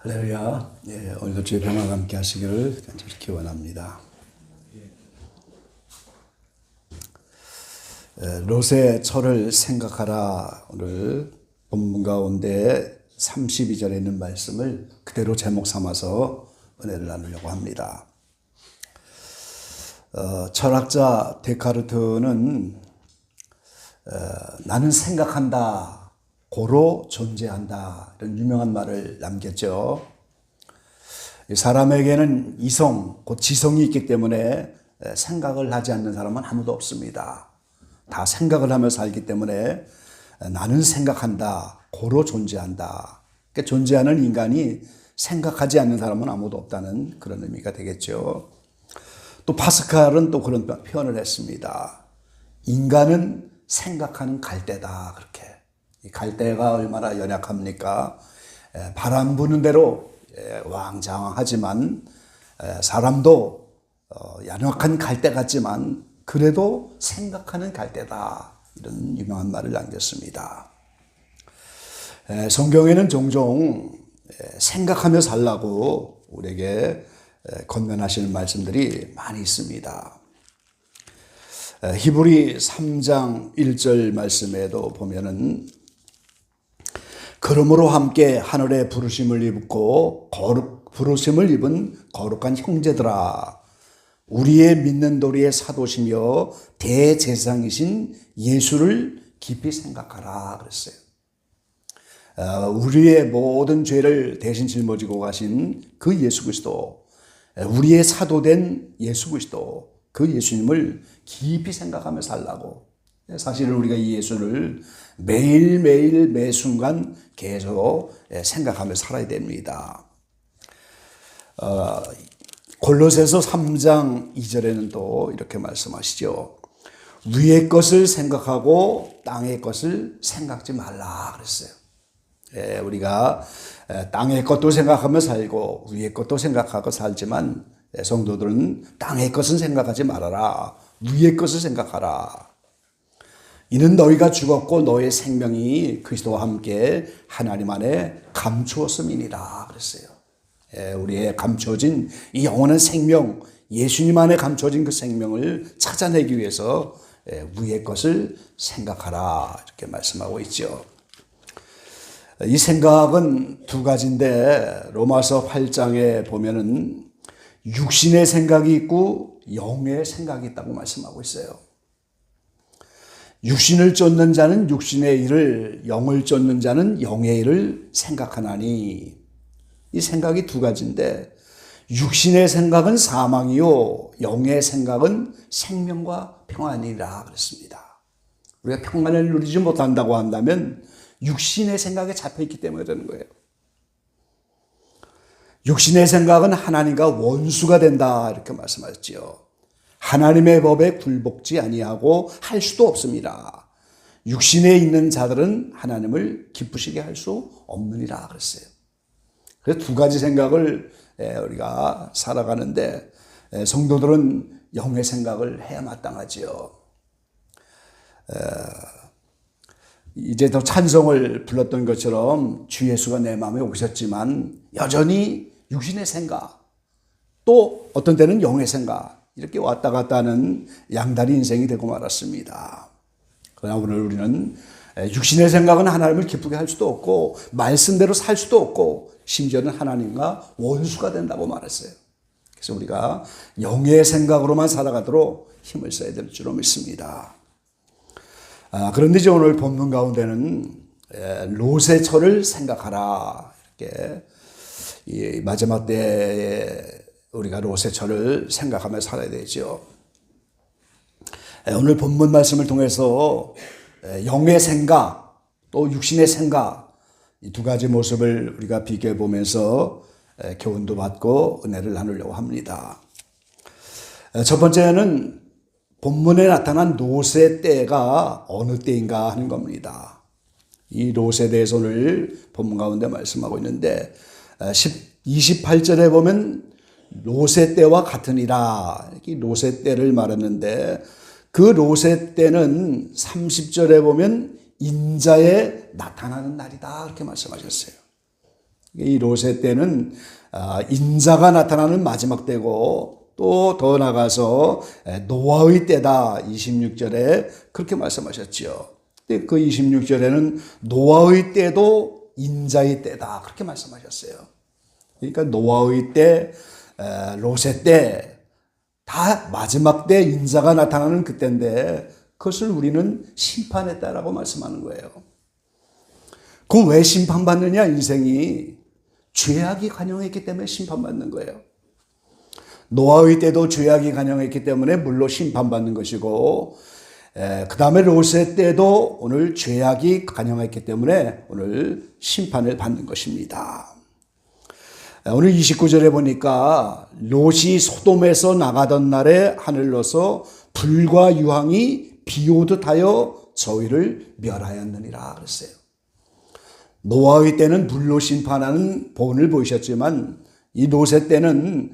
할렐루야. 오늘도 주의 평화가 함께 하시기를 간절히 기원합니다. 롯의 철을 생각하라. 오늘 본문 가운데 32절에 있는 말씀을 그대로 제목 삼아서 은혜를 나누려고 합니다. 철학자 데카르트는 나는 생각한다. 고로 존재한다. 이런 유명한 말을 남겼죠. 사람에게는 이성, 곧 지성이 있기 때문에 생각을 하지 않는 사람은 아무도 없습니다. 다 생각을 하며 살기 때문에 나는 생각한다. 고로 존재한다. 그러니까 존재하는 인간이 생각하지 않는 사람은 아무도 없다는 그런 의미가 되겠죠. 또 파스칼은 또 그런 표현을 했습니다. 인간은 생각하는 갈대다. 그렇게. 이 갈대가 얼마나 연약합니까? 바람 부는 대로 왕장하지만 사람도 연약한 갈대 같지만 그래도 생각하는 갈대다. 이런 유명한 말을 남겼습니다. 성경에는 종종 생각하며 살라고 우리에게 권면하시는 말씀들이 많이 있습니다. 히브리 3장 1절 말씀에도 보면은 그러므로 함께 하늘의 부르심을 입고 부르심을 입은 거룩한 형제들아 우리의 믿는 도리의 사도시며 대제사장이신 예수를 깊이 생각하라 그랬어요. 우리의 모든 죄를 대신 짊어지고 가신 그 예수 그리스도, 우리의 사도된 예수 그리스도, 그 예수님을 깊이 생각하며 살라고. 사실 우리가 이 예수를 매일매일 매순간 계속 생각하며 살아야 됩니다. 골로새서 3장 2절에는 또 이렇게 말씀하시죠. 위의 것을 생각하고 땅의 것을 생각지 말라 그랬어요. 우리가 땅의 것도 생각하며 살고 위의 것도 생각하고 살지만 성도들은 땅의 것은 생각하지 말아라. 위의 것을 생각하라. 이는 너희가 죽었고 너의 생명이 그리스도와 함께 하나님 안에 감추었음이니라 그랬어요. 우리의 감추어진 이 영원한 생명, 예수님 안에 감추어진 그 생명을 찾아내기 위해서 위의 것을 생각하라 이렇게 말씀하고 있죠. 이 생각은 두 가지인데 로마서 8장에 보면은 육신의 생각이 있고 영의 생각이 있다고 말씀하고 있어요. 육신을 쫓는 자는 육신의 일을, 영을 쫓는 자는 영의 일을 생각하나니. 이 생각이 두 가지인데 육신의 생각은 사망이요 영의 생각은 생명과 평안이라 그랬습니다. 우리가 평안을 누리지 못한다고 한다면 육신의 생각에 잡혀있기 때문에 되는 거예요. 육신의 생각은 하나님과 원수가 된다 이렇게 말씀하셨지요. 하나님의 법에 굴복지 아니하고 할 수도 없습니다. 육신에 있는 자들은 하나님을 기쁘시게 할 수 없느니라 그랬어요. 그래서 두 가지 생각을 우리가 살아가는데 성도들은 영의 생각을 해야 마땅하지요. 이제 더 찬송을 불렀던 것처럼 주 예수가 내 마음에 오셨지만 여전히 육신의 생각 또 어떤 때는 영의 생각 이렇게 왔다 갔다 하는 양다리 인생이 되고 말았습니다. 그러나 오늘 우리는 육신의 생각은 하나님을 기쁘게 할 수도 없고 말씀대로 살 수도 없고 심지어는 하나님과 원수가 된다고 말했어요. 그래서 우리가 영의 생각으로만 살아가도록 힘을 써야 될 줄로 믿습니다. 그런데 이제 오늘 본문 가운데는 롯의 철을 생각하라 이렇게 이 마지막 때에 우리가 롯의 철을 생각하며 살아야 되죠. 오늘 본문 말씀을 통해서 영의 생각 또 육신의 생각 이 두 가지 모습을 우리가 비교해 보면서 교훈도 받고 은혜를 나누려고 합니다. 첫 번째는 본문에 나타난 롯의 때가 어느 때인가 하는 겁니다. 이 롯에 대해서 오늘 본문 가운데 말씀하고 있는데 28절에 보면 롯의 때와 같으니라 이렇게 롯의 때를 말했는데 그 롯의 때는 30절에 보면 인자에 나타나는 날이다 이렇게 말씀하셨어요. 이 롯의 때는 인자가 나타나는 마지막 때고 또 더 나가서 노아의 때다 26절에 그렇게 말씀하셨죠. 근데 그 26절에는 노아의 때도 인자의 때다 그렇게 말씀하셨어요. 그러니까 노아의 때, 롯의 때 다 마지막 때 인자가 나타나는 그때인데 그것을 우리는 심판의 때라고 말씀하는 거예요. 그럼 왜 심판받느냐? 인생이 죄악이 관영했기 때문에 심판받는 거예요. 노아의 때도 죄악이 관영했기 때문에 물로 심판받는 것이고 그 다음에 롯의 때도 오늘 죄악이 관영했기 때문에 오늘 심판을 받는 것입니다. 오늘 29절에 보니까 롯이 소돔에서 나가던 날에 하늘로서 불과 유황이 비오듯 하여 저희를 멸하였느니라 그랬어요. 노아의 때는 불로 심판하는 본을 보이셨지만 이 롯의 때는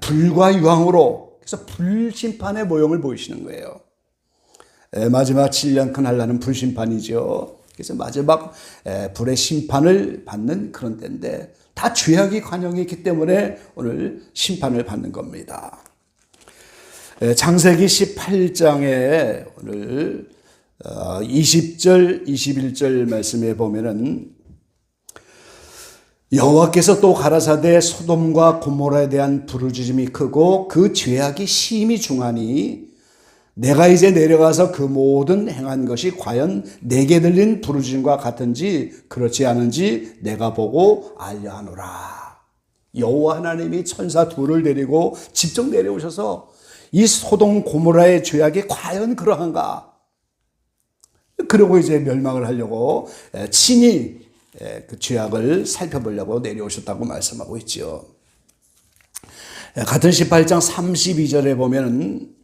불과 유황으로 그래서 불심판의 모형을 보이시는 거예요. 마지막 7년 큰날라는 불심판이죠. 그래서 마지막 불의 심판을 받는 그런 때인데 다 죄악이 관영했기 때문에 오늘 심판을 받는 겁니다. 창세기 18장에 오늘 20절, 21절 말씀에 보면은 여호와께서 또 가라사대 소돔과 고모라에 대한 부르짖음이 크고 그 죄악이 심히 중하니 내가 이제 내려가서 그 모든 행한 것이 과연 내게 들린 부르짖음과 같은지 그렇지 않은지 내가 보고 알려하노라. 여호와 하나님이 천사 둘을 데리고 직접 내려오셔서 이 소돔 고모라의 죄악이 과연 그러한가? 그러고 이제 멸망을 하려고 친히 그 죄악을 살펴보려고 내려오셨다고 말씀하고 있죠. 같은 18장 32절에 보면은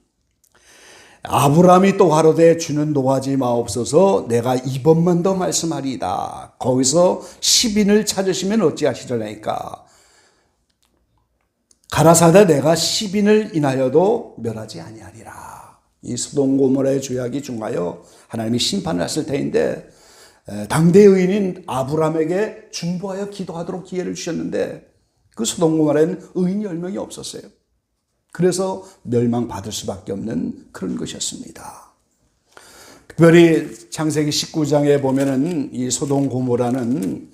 아브라함이 또 가로되 주는 노하지 마옵소서 내가 이번만 더 말씀하리이다. 거기서 10인을 찾으시면 어찌하시려니까 가라사대 내가 10인을 인하여도 멸하지 아니하리라. 이 소돔 고모라의 죄악이 중하여 하나님이 심판을 하실 터인데 당대 의인인 아브라함에게 중보하여 기도하도록 기회를 주셨는데 그 소돔 고모라에는 의인이 10명이 없었어요. 그래서 멸망받을 수밖에 없는 그런 것이었습니다. 특별히 창세기 19장에 보면은 이 소돔 고모라는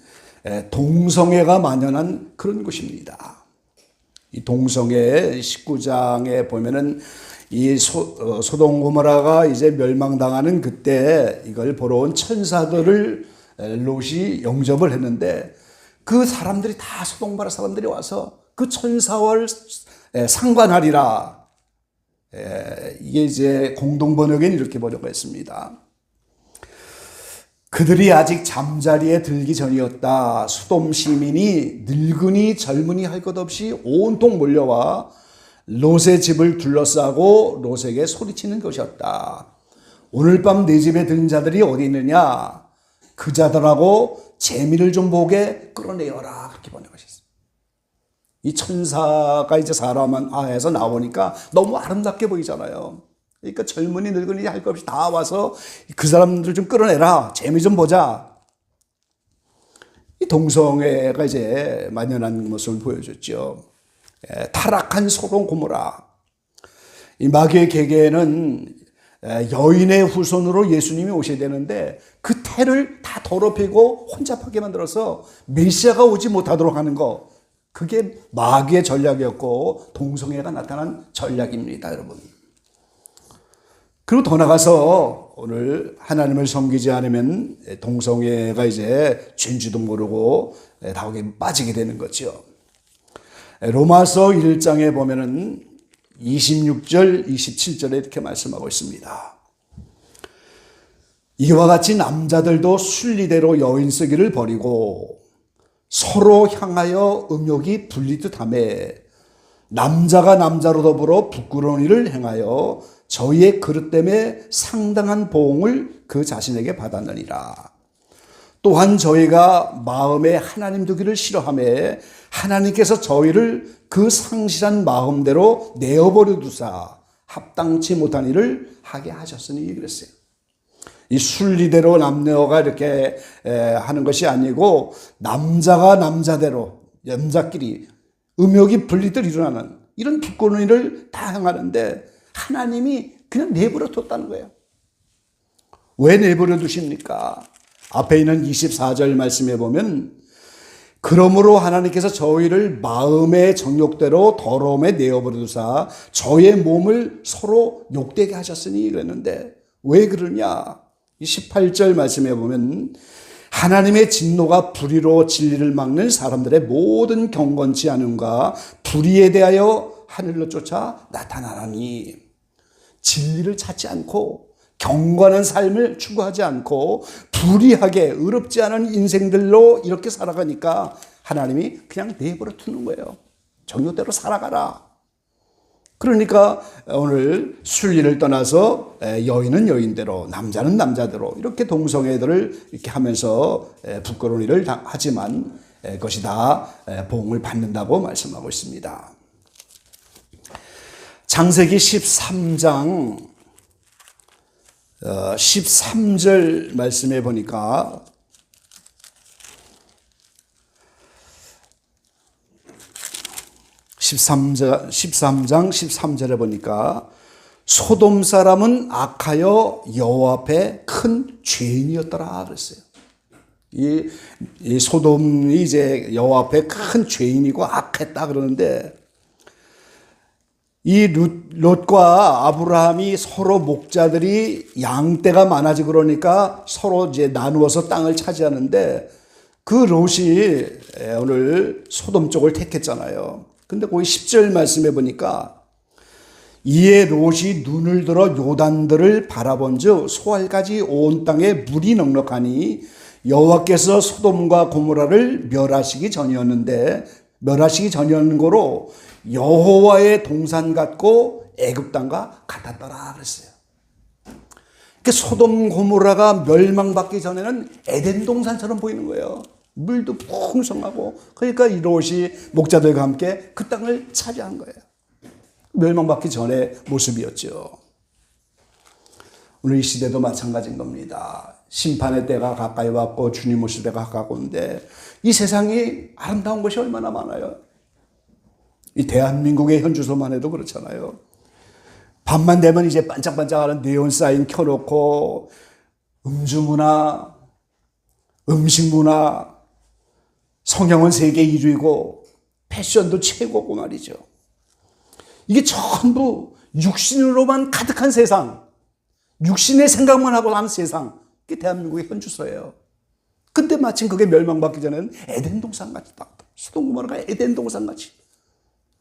동성애가 만연한 그런 곳입니다. 이 동성애 19장에 보면은 이 소돔 고모라가 이제 멸망당하는 그때 이걸 보러 온 천사들을 롯이 영접을 했는데 그 사람들이 다 소돔 고모라 사람들이 와서 그 천사와 상관하리라. 이게 이제 공동번역에는 이렇게 번역했습니다. 그들이 아직 잠자리에 들기 전이었다. 소돔 시민이 늙으니 젊으니 할 것 없이 온통 몰려와 롯의 집을 둘러싸고 롯에게 소리치는 것이었다. 오늘 밤 내 집에 든 자들이 어디 있느냐? 그 자들하고 재미를 좀 보게 끌어내어라. 그렇게 번역하셨습니다. 이 천사가 이제 사람 안에서 나오니까 너무 아름답게 보이잖아요. 그러니까 젊은이 늙은이 할 것 없이 다 와서 그 사람들 좀 끌어내라. 재미 좀 보자. 이 동성애가 이제 만연한 모습을 보여줬죠. 타락한 소돔 고모라. 이 마귀의 계계에는 여인의 후손으로 예수님이 오셔야 되는데 그 태를 다 더럽히고 혼잡하게 만들어서 메시아가 오지 못하도록 하는 거. 그게 마귀의 전략이었고 동성애가 나타난 전략입니다, 여러분. 그리고 더 나가서 오늘 하나님을 섬기지 않으면 동성애가 이제 죄인지도 모르고 다옥에 빠지게 되는 거죠. 로마서 1장에 보면은 26절, 27절에 이렇게 말씀하고 있습니다. 이와 같이 남자들도 순리대로 여인 쓰기를 버리고 서로 향하여 음욕이 불리듯 하며 남자가 남자로 더불어 부끄러운 일을 행하여 저희의 그릇 때문에 상당한 보응을 그 자신에게 받았느니라. 또한 저희가 마음에 하나님 두기를 싫어하며 하나님께서 저희를 그 상실한 마음대로 내어버려 두사 합당치 못한 일을 하게 하셨으니 그랬어요. 이 순리대로 남녀가 이렇게 하는 것이 아니고 남자가 남자대로 남자끼리 음욕이 분리들 일어나는 이런 부끄러운 일을 다 행하는데 하나님이 그냥 내버려 뒀다는 거예요. 왜 내버려 두십니까? 앞에 있는 24절 말씀에 보면 그러므로 하나님께서 저희를 마음의 정욕대로 더러움에 내어버려 두사 저의 몸을 서로 욕되게 하셨으니 이랬는데 왜 그러냐? 18절 말씀에 보면 하나님의 진노가 불의로 진리를 막는 사람들의 모든 경건치 않음과 불의에 대하여 하늘로 쫓아 나타나니 진리를 찾지 않고 경건한 삶을 추구하지 않고 불의하게 의롭지 않은 인생들로 이렇게 살아가니까 하나님이 그냥 내버려 두는 거예요. 정욕대로 살아가라. 그러니까 오늘 순리를 떠나서 여인은 여인대로 남자는 남자대로 이렇게 동성애들을 이렇게 하면서 부끄러운 일을 하지만 그것이 다 보응을 받는다고 말씀하고 있습니다. 창세기 13장 13절 말씀해 보니까 (13장 13절에) 보니까 소돔 사람은 악하여 여호와 앞에 큰 죄인이었더라 그랬어요. 이 소돔이 이제 여호와 앞에 큰 죄인이고 악했다 그러는데 이 롯과 아브라함이 서로 목자들이 양떼가 많아지고 그러니까 서로 이제 나누어서 땅을 차지하는데 그 롯이 오늘 소돔 쪽을 택했잖아요. 근데 거기 10절 말씀해 보니까 이에 롯이 눈을 들어 요단들을 바라본즉 소알까지 온 땅에 물이 넉넉하니 여호와께서 소돔과 고모라를 멸하시기 전이었는데 멸하시기 전이었는 거로 여호와의 동산 같고 애굽 땅과 같았더라 그랬어요. 그 소돔 고모라가 멸망받기 전에는 에덴 동산처럼 보이는 거예요. 물도 풍성하고 그러니까 이 롯이 목자들과 함께 그 땅을 차지한 거예요. 멸망받기 전의 모습이었죠. 오늘 이 시대도 마찬가지인 겁니다. 심판의 때가 가까이 왔고 주님 오실 때가 가까운데 이 세상이 아름다운 것이 얼마나 많아요. 이 대한민국의 현주소만 해도 그렇잖아요. 밤만 되면 이제 반짝반짝하는 네온 사인 켜놓고 음주문화, 음식문화, 성형은 세계 1위고 패션도 최고고 말이죠. 이게 전부 육신으로만 가득한 세상, 육신의 생각만 하고 사는 세상, 그게 대한민국의 현주소예요. 근데 마침 그게 멸망받기 전에는 에덴 동산같이 딱, 소돔 고모라가 에덴 동산같이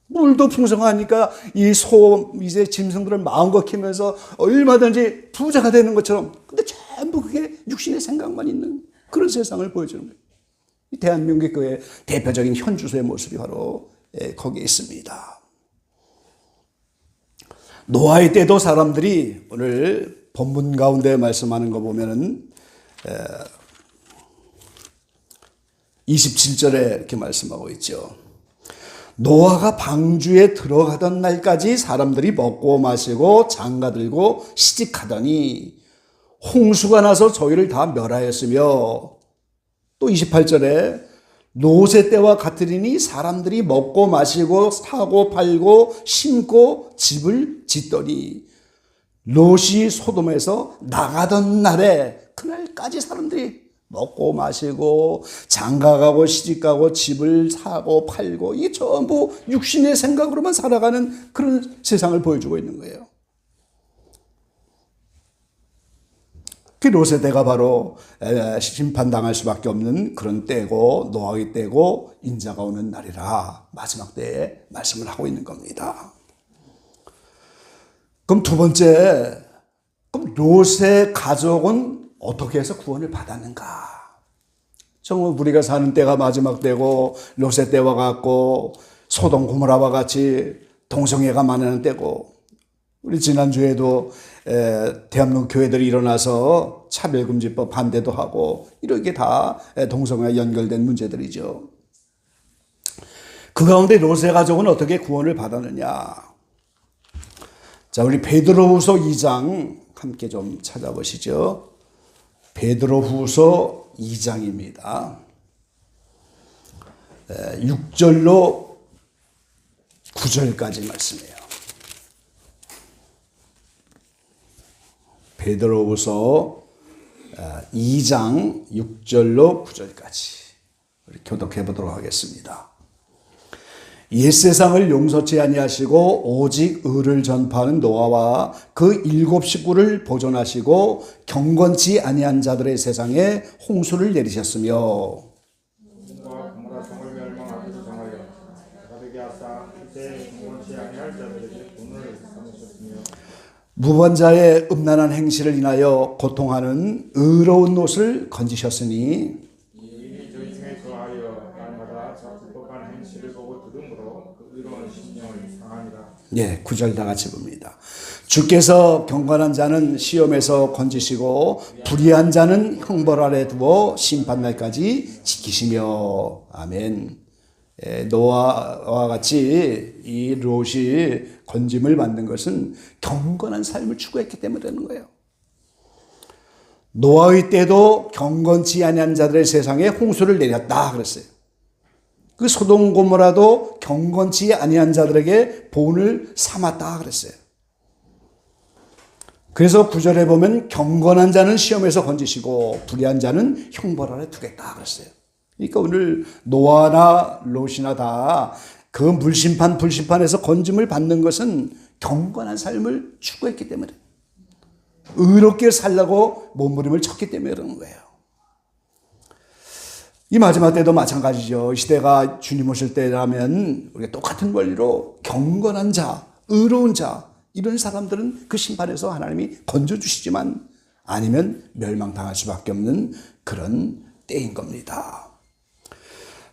물도 풍성하니까 이제 짐승들을 마음껏 키면서 얼마든지 부자가 되는 것처럼 근데 전부 그게 육신의 생각만 있는 그런 세상을 보여주는 거예요. 이 대한민국의 그 대표적인 현주소의 모습이 바로 거기에 있습니다. 노아의 때도 사람들이 오늘 본문 가운데 말씀하는 거 보면은 27절에 이렇게 말씀하고 있죠. 노아가 방주에 들어가던 날까지 사람들이 먹고 마시고 장가들고 시집하더니 홍수가 나서 저희를 다 멸하였으며 또 28절에 노세 때와 같으리니 사람들이 먹고 마시고 사고 팔고 심고 집을 짓더니 롯이 소돔에서 나가던 날에 그날까지 사람들이 먹고 마시고 장가가고 시집가고 집을 사고 팔고 이게 전부 육신의 생각으로만 살아가는 그런 세상을 보여주고 있는 거예요. 그 롯의 때가 바로 심판당할 수밖에 없는 그런 때고 노아의 때고 인자가 오는 날이라 마지막 때에 말씀을 하고 있는 겁니다. 그럼 두 번째, 그럼 롯의 가족은 어떻게 해서 구원을 받았는가? 정말 우리가 사는 때가 마지막 때고 롯의 때와 같고 소돔 고모라와 같이 동성애가 많은 때고 우리 지난주에도 대한민국 교회들이 일어나서 차별금지법 반대도 하고 이렇게 다 동성애와 연결된 문제들이죠. 그 가운데 롯의 가족은 어떻게 구원을 받았느냐? 자, 우리 베드로후서 2장 함께 좀 찾아보시죠. 베드로후서 2장입니다. 6절로 9절까지 말씀이에요. 베드로후서 2장 6절로 9절까지 우리 교독해 보도록 하겠습니다. 옛 세상을 용서치 아니하시고 오직 의를 전파하는 노아와 그 7 식구를 보존하시고 경건치 아니한 자들의 세상에 홍수를 내리셨으며 무번자의 음란한 행실을 인하여 고통하는 의로운 옷을 건지셨으니 이미 저희 중에 거하여 날마다 자 불법한 행실을 보고 들음으로 그 의로운 심령을 상하니라. 예, 9절 다 같이 봅니다. 주께서 경건한 자는 시험에서 건지시고 불의한 자는 형벌 아래 두어 심판날까지 지키시며. 아멘. 노아와 같이 이 롯이 건짐을 받는 것은 경건한 삶을 추구했기 때문에 되는 거예요. 노아의 때도 경건치 아니한 자들의 세상에 홍수를 내렸다 그랬어요. 그 소돔 고모라도 경건치 아니한 자들에게 본을 삼았다 그랬어요. 그래서 9절에 보면 경건한 자는 시험에서 건지시고 불의한 자는 형벌 아래 두겠다 그랬어요. 그러니까 오늘 노아나 롯이나 다 그 불심판에서 건짐을 받는 것은 경건한 삶을 추구했기 때문에, 의롭게 살라고 몸부림을 쳤기 때문에 그러는 거예요. 이 마지막 때도 마찬가지죠. 이 시대가 주님 오실 때라면 우리가 똑같은 원리로 경건한 자, 의로운 자, 이런 사람들은 그 심판에서 하나님이 건져주시지만 아니면 멸망당할 수밖에 없는 그런 때인 겁니다.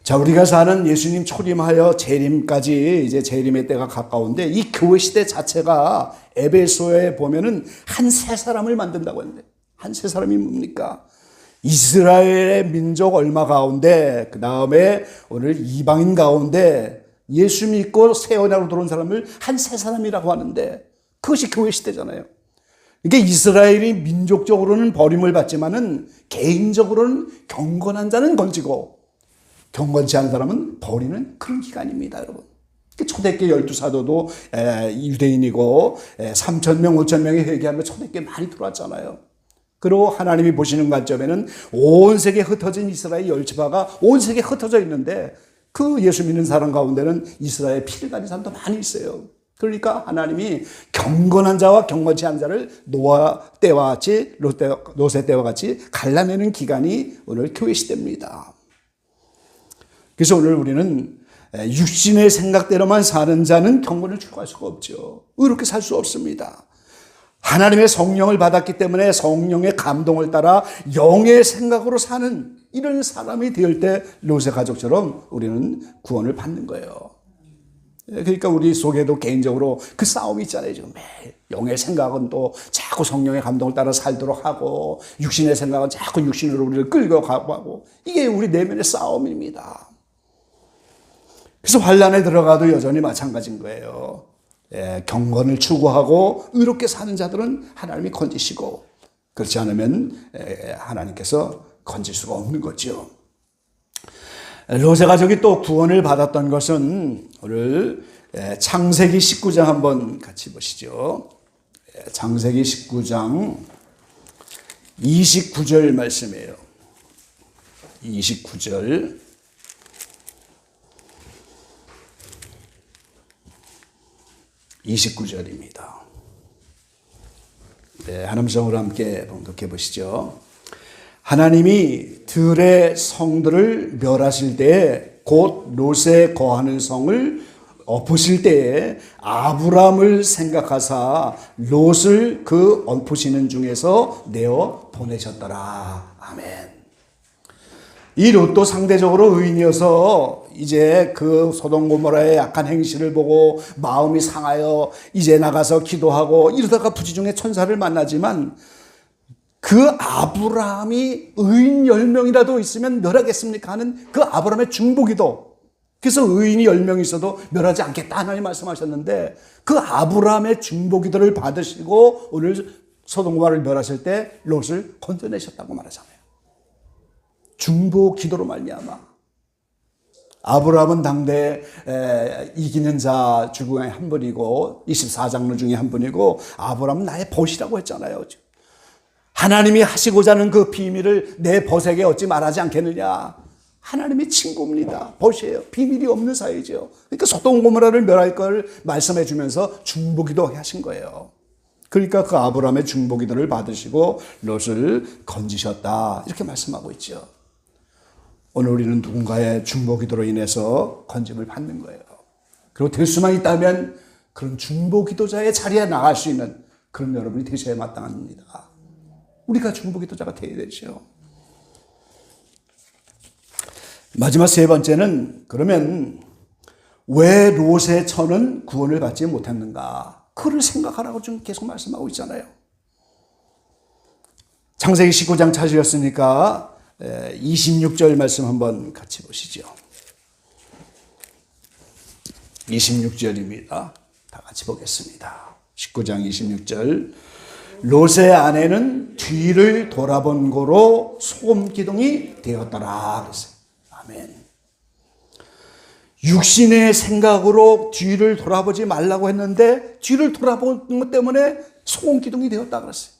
자, 우리가 사는 예수님 초림하여 재림까지 이제 재림의 때가 가까운데 이 교회 시대 자체가 에베소에 보면은 한 세 사람을 만든다고 했는데 한 세 사람이 뭡니까? 이스라엘의 민족 얼마 가운데 그 다음에 오늘 이방인 가운데 예수 믿고 새 언약으로 들어온 사람을 한 세 사람이라고 하는데 그것이 교회 시대잖아요. 그러니까 이스라엘이 민족적으로는 버림을 받지만은 개인적으로는 경건한 자는 건지고 경건치 않은 사람은 버리는 그런 기간입니다, 여러분. 초대교회 12사도도 유대인이고 3,000명, 5,000명이 회개하며 초대교회 많이 들어왔잖아요. 그리고 하나님이 보시는 관점에는 온 세계에 흩어진 이스라엘 10지파가 온 세계에 흩어져 있는데 그 예수 믿는 사람 가운데는 이스라엘 피를 가진 사람도 많이 있어요. 그러니까 하나님이 경건한 자와 경건치 않은 자를 노아 때와 같이 롯의 때와 같이 갈라내는 기간이 오늘 교회 시대입니다. 그래서 오늘 우리는 육신의 생각대로만 사는 자는 경건을 추구할 수가 없죠. 의롭게 살 수 없습니다. 하나님의 성령을 받았기 때문에 성령의 감동을 따라 영의 생각으로 사는 이런 사람이 될 때 롯의 가족처럼 우리는 구원을 받는 거예요. 그러니까 우리 속에도 개인적으로 그 싸움이 있잖아요. 지금 매일 영의 생각은 또 자꾸 성령의 감동을 따라 살도록 하고 육신의 생각은 자꾸 육신으로 우리를 끌고 가고 하고 이게 우리 내면의 싸움입니다. 그래서 환난에 들어가도 여전히 마찬가지인 거예요. 경건을 추구하고 의롭게 사는 자들은 하나님이 건지시고 그렇지 않으면 하나님께서 건질 수가 없는 거죠. 롯의 가족이 또 구원을 받았던 것은 오늘 창세기 19장 한번 같이 보시죠. 창세기 19장 29절 말씀이에요. 29절. 29절입니다. 하나님 성으로 함께 봉독해 보시죠. 하나님이 들의 성들을 멸하실 때에 곧 롯에 거하는 성을 엎으실 때에 아브람을 생각하사 롯을 그 엎으시는 중에서 내어 보내셨더라. 아멘. 이 롯도 상대적으로 의인이어서 이제 그 소돔 고모라의 악한 행실을 보고 마음이 상하여 이제 나가서 기도하고 이러다가 부지중에 천사를 만나지만 그 아브라함이 의인 10명이라도 있으면 멸하겠습니까 하는 그 아브라함의 중보기도, 그래서 의인이 10명 있어도 멸하지 않겠다 하나님 말씀하셨는데 그 아브라함의 중보기도를 받으시고 오늘 소돔고모라를 멸하실 때 롯을 건져내셨다고 말하잖아요. 중보 기도로 말미암아 아브라함은 당대 이기는 자 중에 한 분이고 24장로 중에 한 분이고 아브라함은 나의 벗이라고 했잖아요. 하나님이 하시고자 하는 그 비밀을 내 벗에게 어찌 말하지 않겠느냐. 하나님의 친구입니다. 벗이에요. 비밀이 없는 사이죠. 그러니까 소돔 고모라를 멸할 걸 말씀해 주면서 중보기도 하신 거예요. 그러니까 그 아브라함의 중보기도를 받으시고 롯을 건지셨다. 이렇게 말씀하고 있죠. 오늘 우리는 누군가의 중보기도로 인해서 건짐을 받는 거예요. 그리고 될 수만 있다면 그런 중보기도자의 자리에 나갈 수 있는 그런 여러분이 되셔야 마땅합니다. 우리가 중보기도자가 되어야 되죠. 마지막 세 번째는 그러면 왜 롯의 처는 구원을 받지 못했는가? 그를 생각하라고 좀 계속 말씀하고 있잖아요. 창세기 19장 찾으셨으니까 26절 말씀 한번 같이 보시죠. 26절입니다. 다 같이 보겠습니다. 19장 26절. 롯의 아내는 뒤를 돌아본 고로 소금 기둥이 되었더라. 그랬어요. 아멘. 육신의 생각으로 뒤를 돌아보지 말라고 했는데 뒤를 돌아보는 것 때문에 소금 기둥이 되었다 그랬어요.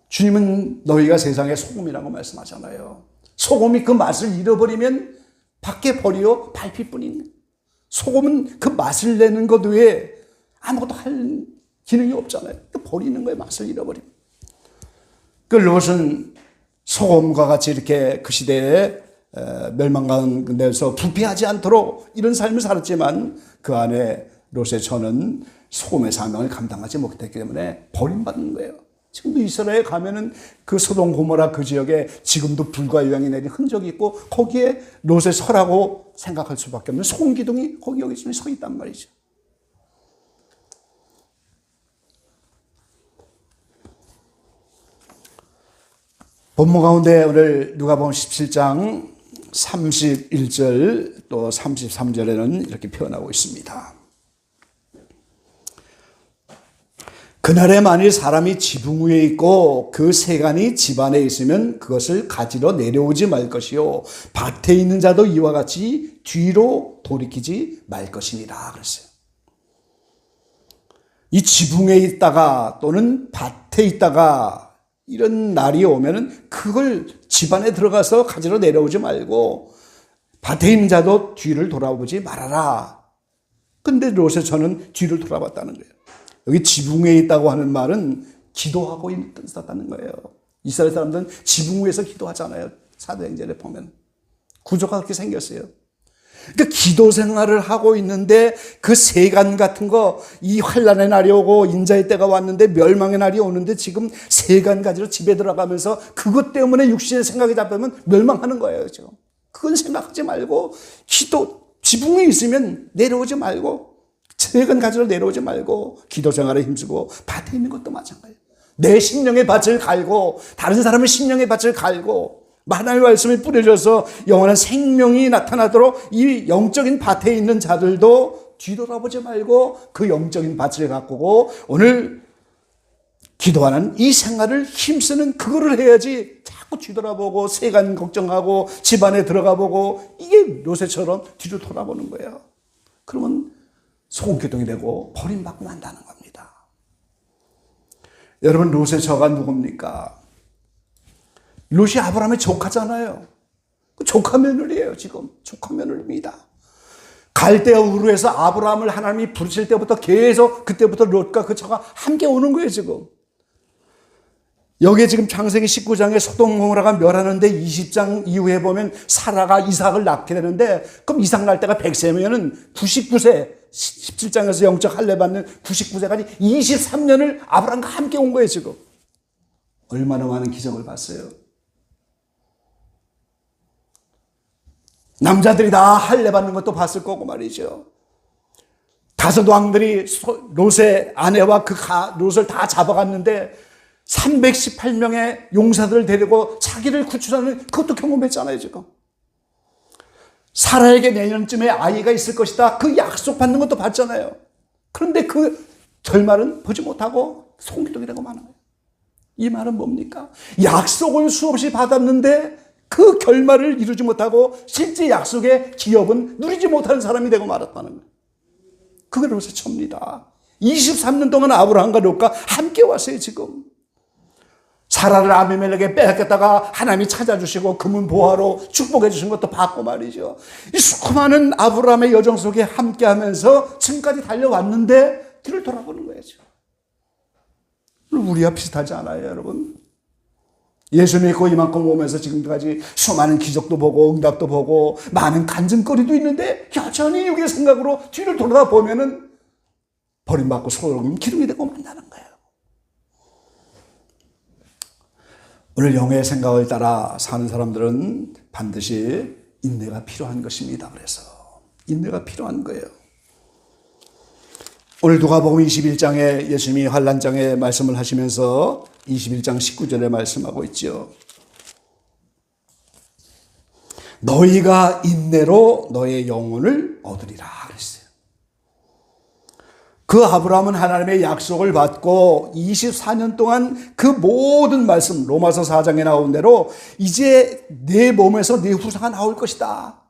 주님은 너희가 세상의 소금이라고 말씀하잖아요. 소금이 그 맛을 잃어버리면 밖에 버려 밟힐 뿐입니다. 소금은 그 맛을 내는 것 외에 아무것도 할 기능이 없잖아요. 버리는 거에 맛을 잃어버립니다. 그 롯은 소금과 같이 이렇게 그 시대에 멸망가운데서 부패하지 않도록 이런 삶을 살았지만 그 안에 롯의 처는 소금의 사명을 감당하지 못했기 때문에 버림받는 거예요. 지금도 이스라엘에 가면은 그 소돔 고모라 그 지역에 지금도 불과 유황이 내린 흔적이 있고 거기에 롯의 서라고 생각할 수밖에 없는 소금 기둥이 거기 여기 서 있단 말이죠. 본문 가운데 오늘 누가복음 17장 31절 또 33절에는 이렇게 표현하고 있습니다. 그날에 만일 사람이 지붕 위에 있고 그 세간이 집 안에 있으면 그것을 가지러 내려오지 말 것이요 밭에 있는 자도 이와 같이 뒤로 돌이키지 말 것이니라 그랬어요. 이 지붕에 있다가 또는 밭에 있다가 이런 날이 오면은 그걸 집 안에 들어가서 가지러 내려오지 말고 밭에 있는 자도 뒤를 돌아보지 말아라. 근데 롯의 처는 뒤를 돌아봤다는 거예요. 여기 지붕에 있다고 하는 말은 기도하고 있다는 거예요. 이스라엘 사람들은 지붕 위에서 기도하잖아요. 사도행전에 보면 구조가 그렇게 생겼어요. 그러니까 기도 생활을 하고 있는데 그 세간 같은 거 이 환난의 날이 오고 인자의 때가 왔는데 멸망의 날이 오는데 지금 세간 가지로 집에 들어가면서 그것 때문에 육신의 생각이 잡히면 멸망하는 거예요. 지금 그건 생각하지 말고 지붕에 있으면 내려오지 말고 세간 가지로 내려오지 말고 기도 생활에 힘쓰고 밭에 있는 것도 마찬가지예요. 내 심령의 밭을 갈고 다른 사람의 심령의 밭을 갈고 하나님의 말씀이 뿌려져서 영원한 생명이 나타나도록 이 영적인 밭에 있는 자들도 뒤돌아보지 말고 그 영적인 밭을 가꾸고 오늘 기도하는 이 생활을 힘쓰는 그거를 해야지 자꾸 뒤돌아보고 세간 걱정하고 집안에 들어가보고 이게 롯의처럼 뒤로 돌아보는 거예요. 그러면 소금기둥이 되고 버림받고 만다는 겁니다. 여러분 롯의 처가 누굽니까? 롯이 아브라함의 조카잖아요. 조카 며느리예요. 지금 조카 며느리입니다. 갈대아 우르에서 아브라함을 하나님이 부르실 때부터 계속 그때부터 롯과 그 처가 함께 오는 거예요. 지금 여기에 지금 창세기 19장에 소돔 고모라가 멸하는데 20장 이후에 보면 사라가 이삭을 낳게 되는데 그럼 이삭 낳을 때가 100세면은 99세 17장에서 영적 할례 받는 99세까지 23년을 아브라함과 함께 온 거예요. 지금 얼마나 많은 기적을 봤어요. 남자들이 다 할례 받는 것도 봤을 거고 말이죠. 5 왕들이 롯의 아내와 그 롯을 다 잡아갔는데 318명의 용사들을 데리고 자기를 구출하는 그것도 경험했잖아요. 지금 사라에게 내년쯤에 아이가 있을 것이다 그 약속 받는 것도 봤잖아요. 그런데 그 결말은 보지 못하고 송기둥이 되고 마는 거예요. 이 말은 뭡니까? 약속을 수없이 받았는데 그 결말을 이루지 못하고 실제 약속의 기업은 누리지 못하는 사람이 되고 말았다는 거예요. 그게 로세처입니다. 23년 동안 아브라함과 롯과 함께 왔어요. 지금 사라를 아비멜렉에 빼앗겼다가 하나님이 찾아주시고 금은 보화로 축복해 주신 것도 받고 말이죠. 이 수많은 아브라함의 여정 속에 함께하면서 지금까지 달려왔는데 뒤를 돌아보는 거예요. 우리와 비슷하지 않아요, 여러분? 예수 믿고 이만큼 오면서 지금까지 수많은 기적도 보고 응답도 보고 많은 간증거리도 있는데 여전히 여기의 생각으로 뒤를 돌아보면은 버림받고 소름 기둥이 되고 만나는 거예요. 오늘 영의 생각을 따라 사는 사람들은 반드시 인내가 필요한 것입니다. 그래서 인내가 필요한 거예요. 오늘 누가복음 21장에 예수님이 환난장에 말씀을 하시면서 21장 19절에 말씀하고 있죠. 너희가 인내로 너의 영혼을 얻으리라 그랬어요. 그 아브라함은 하나님의 약속을 받고 24년 동안 그 모든 말씀, 로마서 4장에 나온 대로 이제 내 몸에서 내 후사가 나올 것이다.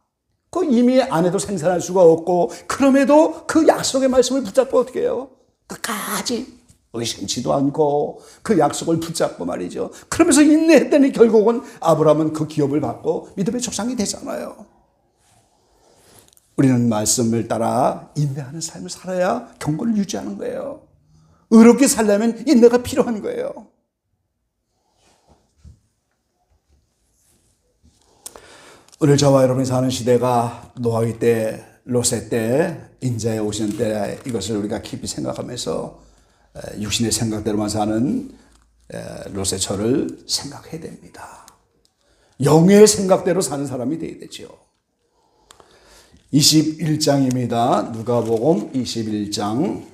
그 이미 아내도 생산할 수가 없고 그럼에도 그 약속의 말씀을 붙잡고 어떻게 해요? 끝까지 의심치도 않고 그 약속을 붙잡고 말이죠. 그러면서 인내했더니 결국은 아브라함은 그 기업을 받고 믿음의 조상이 되잖아요. 우리는 말씀을 따라 인내하는 삶을 살아야 경건을 유지하는 거예요. 의롭게 살려면 인내가 필요한 거예요. 오늘 저와 여러분이 사는 시대가 노아의 때, 롯의 때, 인자에 오시는 때 이것을 우리가 깊이 생각하면서 육신의 생각대로만 사는 롯의 저를 생각해야 됩니다. 영의 생각대로 사는 사람이 되어야 되죠. 21장입니다. 누가복음 21장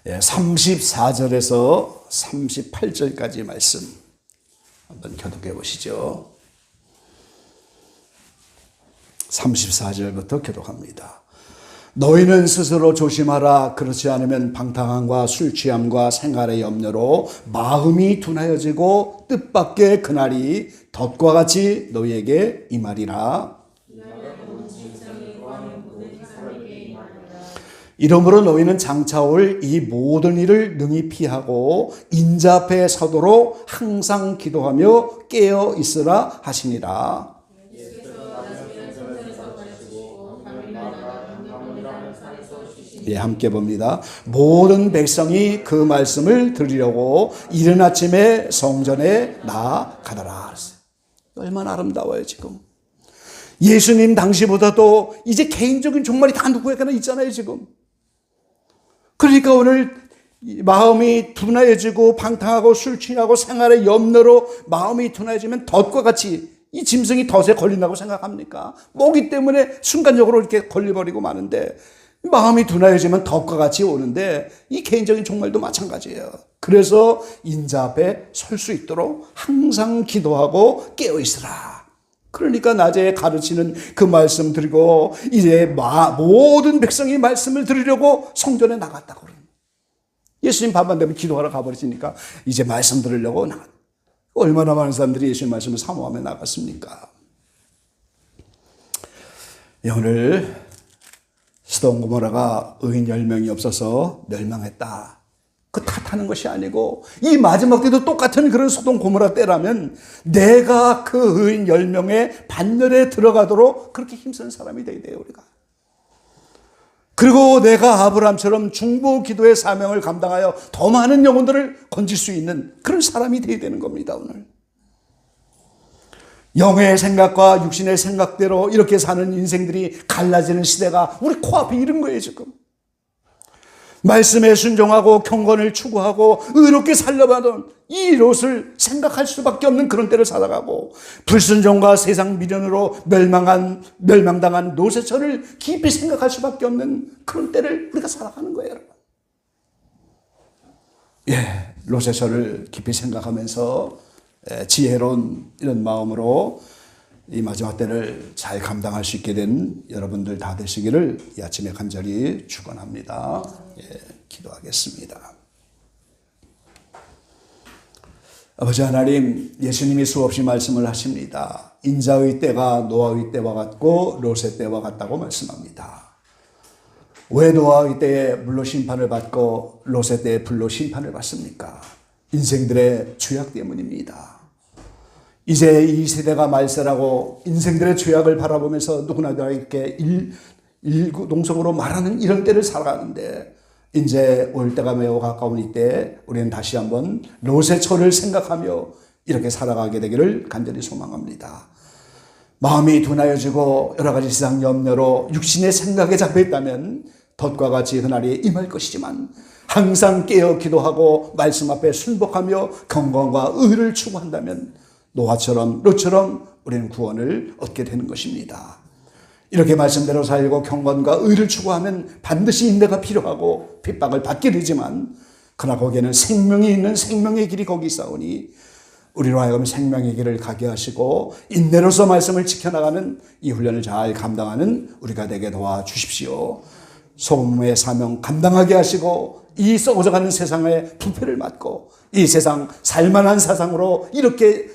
34절에서 38절까지 말씀 한번 교독해 보시죠. 34절부터 교독합니다. 너희는 스스로 조심하라. 그렇지 않으면 방탕함과 술 취함과 생활의 염려로 마음이 둔하여지고 뜻밖의 그날이 덫과 같이 너희에게 임하리라. 이러므로 너희는 장차 올 이 모든 일을 능히 피하고 인자 앞에 서도록 항상 기도하며 깨어 있으라 하시니라. 예, 함께 봅니다. 모든 백성이 그 말씀을 들으려고 이른 아침에 성전에 나아가더라. 얼마나 아름다워요, 지금. 예수님 당시보다도 이제 개인적인 종말이 다 누구에게나 있잖아요, 지금. 그러니까 오늘 마음이 둔해지고 방탕하고 술 취하고 생활의 염려로 마음이 둔해지면 덫과 같이 이 짐승이 덫에 걸린다고 생각합니까? 모기 때문에 순간적으로 이렇게 걸려버리고 마는데 마음이 둔해지면 덫과 같이 오는데 이 개인적인 종말도 마찬가지예요. 그래서 인자 앞에 설 수 있도록 항상 기도하고 깨어있으라. 그러니까 낮에 가르치는 그 말씀 드리고 이제 모든 백성이 말씀을 들으려고 성전에 나갔다고 그래요. 예수님 밤만 되면 기도하러 가버리시니까 이제 말씀 들으려고 나갔다. 얼마나 많은 사람들이 예수님 말씀을 사모하며 나갔습니까? 오늘 스도움 고모라가 의인 10명이 없어서 멸망했다. 그 탓하는 것이 아니고 이 마지막 때도 똑같은 그런 소돔 고모라 때라면 내가 그 의인 10명의 반열에 들어가도록 그렇게 힘쓰는 사람이 되어야 돼요, 우리가. 그리고 내가 아브라함처럼 중보 기도의 사명을 감당하여 더 많은 영혼들을 건질 수 있는 그런 사람이 되어야 되는 겁니다, 오늘. 영의 생각과 육신의 생각대로 이렇게 사는 인생들이 갈라지는 시대가 우리 코앞에 이른 거예요, 지금. 말씀에 순종하고 경건을 추구하고 의롭게 살려받은 이 롯을 생각할 수밖에 없는 그런 때를 살아가고 불순종과 세상 미련으로 멸망당한 롯의 처를 깊이 생각할 수밖에 없는 그런 때를 우리가 살아가는 거예요, 여러분. 예, 롯의 처를 깊이 생각하면서 지혜로운 이런 마음으로 이 마지막 때를 잘 감당할 수 있게 된 여러분들 다 되시기를 이 아침에 간절히 축원합니다. 기도하겠습니다. 아버지 하나님, 예수님이 수없이 말씀을 하십니다. 인자의 때가 노아의 때와 같고 롯의 때와 같다고 말씀합니다. 왜 노아의 때에 물로 심판을 받고 롯의 때에 불로 심판을 받습니까? 인생들의 죄악 때문입니다. 이제 이 세대가 말세라고 인생들의 죄악을 바라보면서 누구나 이렇게 일구동성으로 말하는 이런 때를 살아가는데, 이제 올 때가 매우 가까운 이때 우리는 다시 한번 롯의 처를 생각하며 이렇게 살아가게 되기를 간절히 소망합니다. 마음이 둔하여지고 여러 가지 세상 염려로 육신의 생각에 잡혀있다면 덫과 같이 그날이 임할 것이지만, 항상 깨어 기도하고 말씀 앞에 순복하며 경건과 의를 추구한다면 노아처럼 롯처럼 우리는 구원을 얻게 되는 것입니다. 이렇게 말씀대로 살고 경건과 의를 추구하면 반드시 인내가 필요하고 핍박을 받게 되지만, 그러나 거기에는 생명이 있는 생명의 길이 거기 있사오니 우리로 하여금 생명의 길을 가게 하시고 인내로서 말씀을 지켜나가는 이 훈련을 잘 감당하는 우리가 되게 도와주십시오. 소금의 사명 감당하게 하시고 이 썩어져가는 세상의 부패를 막고 이 세상 살만한 사상으로 이렇게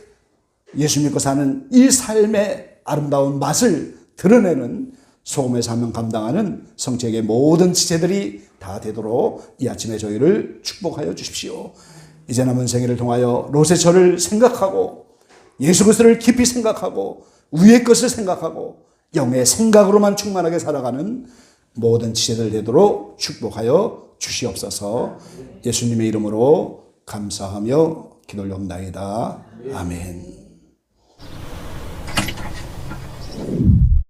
예수 믿고 사는 이 삶의 아름다운 맛을 드러내는 소금의 사명 감당하는 성책의 모든 지체들이 다 되도록 이 아침에 저희를 축복하여 주십시오. 이제 남은 생애를 통하여 롯의 처를 생각하고 예수 그리스도를 깊이 생각하고 위의 것을 생각하고 영의 생각으로만 충만하게 살아가는 모든 지체들 되도록 축복하여 주시옵소서. 예수님의 이름으로 감사하며 기도를 옵나이다. 아멘.